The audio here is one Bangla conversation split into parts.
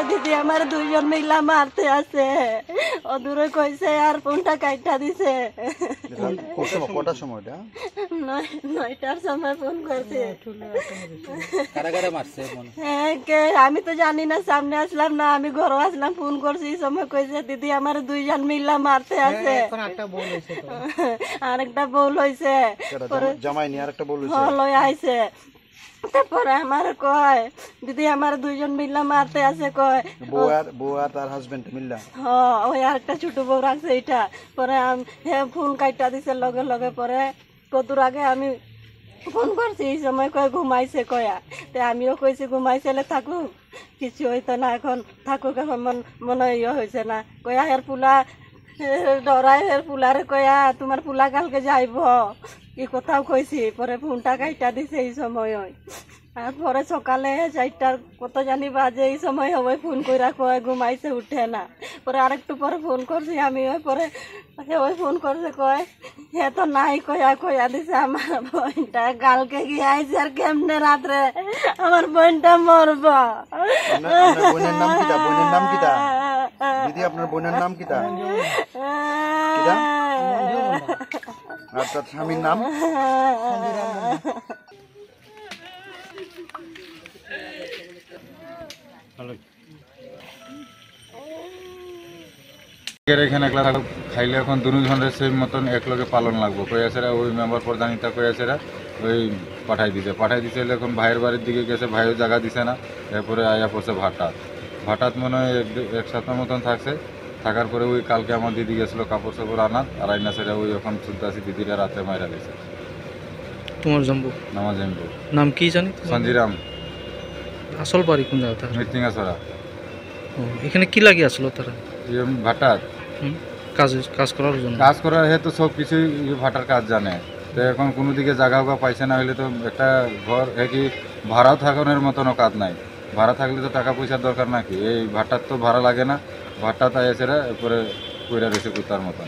কয় দিদি আমার দুইজন মিলা মারতে আছে অদূরে কইছে আর ফোনটা কাইটা দিছে কটার সময় এটা 9টার সময় ফোন করছে কারাগারে মারছে হ্যাঁ কে আমি তো জানি না সামনে আসলাম না আমি ঘরে আসলাম ফোন করছি এই সময় কইছে দিদি আমার দুইজন মিলা মারতে আছে আরেকটা বউল হইছে জামাই নিয়ে আরেকটা বউল লই আইছে তারপরে আমার কয় দিদি আমার দুইজন মিল্লা মারতে আছে কয় বউ আর তার হাজবেন্ড মিল্লা ওই আরেকটা ছোট বউ রাখছে এটা পরে ফোন কাইটা দিছে লগে লগে পরে কতদূর আগে আমি ফোন করছি এই সময় কয় ঘুমাইছে কয়া তে আমিও কইছি ঘুমাইছিলে থাকুক কিছু হইতো না এখন থাকুক এখন মনে ইয়ে হয়েছে না কয়া হের পুলা ডরাই হের পুলারে কয়া তোমার পুলা কালকে যাইব এই কথাও কইছি পরে ফোনটা কাইটা দিছে এই সময় আর পরে সকালে 4টার কত জানি বাজে এই সময় হবে ফোন কইরা কয় ঘুমাইছে উঠে না পরে আরেকটু পরে ফোন করছি আমি ওই পরে ওই ফোন করছে কয় হে তো নাই কয়া দিছে আমার বোনটা কালকে গিয়ে আইছে আর কেমনে রাত্রে আমার বোনটা মরব বোনের নাম কিটা দিদি আপনার বোনের নাম কিটা আর তার স্বামীর নাম এখানে একলা খাইলে এখন দুজনের সেই মতন একলগে পালন লাগবো কইয়াছেরা ওই মেম্বার প্রধানিতা কইয়াছেরা ওই পাঠাই দিছে এখন ভাইয়ের বাড়ির দিকে গেছে ভাইও জায়গা দিছে না এরপরে আয়া পড়ছে ভাটাত মনে হয় এক সপ্তাহ মতন থাকছে থাকার পরে ওই কালকে আমার দিদি গেছিলো কাপড় চাপড় আনাত আর আইনা সেটা ওই এখন শুনতে আসি দিদিরা রাত্রে মাইরা গেছে তোমার জম্বু নাম কি জানি সঞ্জিরাম আসল বাড়ি কোন জায়গা মৃত্যুঙ্গাছড়া এখানে কি লাগি আসলো তারা ভাটাত কাজ করার হেতু সব কিছুই ভাটার কাজ জানে তো এখন কোনো দিকে জায়গা পাইছে না হলে তো একটা ঘর কি ভাড়াও থাকানোর মতনও কাজ নাই ভাড়া থাকলে তো টাকা পয়সার দরকার নাকি এই ভাটার তো ভাড়া লাগে না ভাটটা এসেরা এরপরে পইরা রয়েছে কুত্তার মতন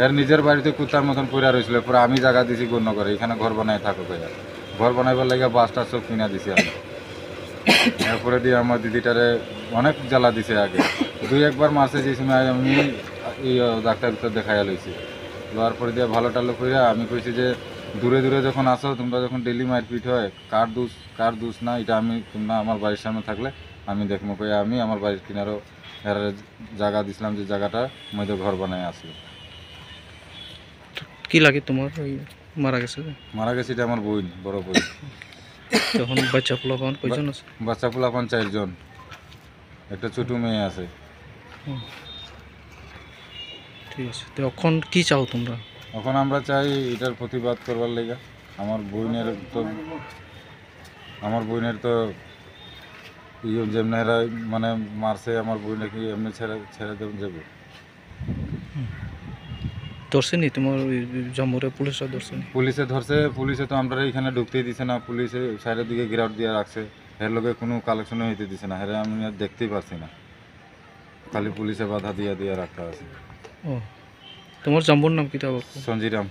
এর নিজের বাড়িতে কুত্তার মতন পইরা রয়েছিল এরপরে আমি জায়গা দিছি গণ্য করে এখানে ঘর বানাই থাকো কইরা ঘর বানাইবার লাগে বাসটা সব কিনা দিছি আমি এরপরে দিয়ে আমার দিদিটারে অনেক জ্বালা দিছে আগে 2-1 বার মাসে যে সময় আমি এই ডাক্তার ভিতর দেখাইয়া লইছি লওয়ার পরে দিয়ে ভালো টালো কইরা আমি কইছি যে দূরে যখন আসো তোমরা যখন ডেলি মারপিট হয় কার দোষ না এটা আমি তোমরা আমার বাড়ির সামনে থাকলে আমি দেখবো কইয়া আমি আমার বাড়ির কিনারও জায়গা দিছিলাম যে জায়গাটা মধ্যে ঘর বানায় আসলো কি লাগে তোমার মারা গেছে এটা আমার বোন বড় বোন তখন বাচ্চা পোলাপান কয়জন আছে 4জন একটা ছোট মেয়ে আছে ঠিক আছে তো এখন কি চাও তোমরা এখন আমরা চাই এটার প্রতিবাদ করবার লাগা আমার বোনের তো যেমনেরা মানে মারছে আমার বোনে কি এমনি ছেড়ে দেব যাবো ধরছেনি তোমার জম্মুরে পুলিশে ধরছে পুলিশে তো আমরা এখানে ঢুকতেই দিছে না পুলিশে সাইডের দিকে গিরাউট দিয়ে রাখছে এর লগে কোনো কালেকশনও হইতে দিছে না হেরে আমি আর দেখতেই পারছি না খালি পুলিশে বাধা দিয়ে রাখা আছে তোমার জম্বুর নাম কি তা সঞ্জিরাম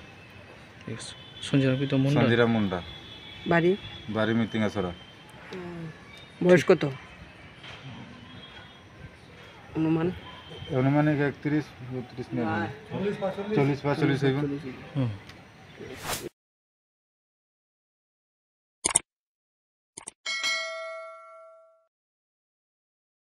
সঞ্জিরাম মুন্ডা বাড়ি মৃত্যুঙ্গাছড়া বয়স কত অনুমানিক 31-32 40-45 হইব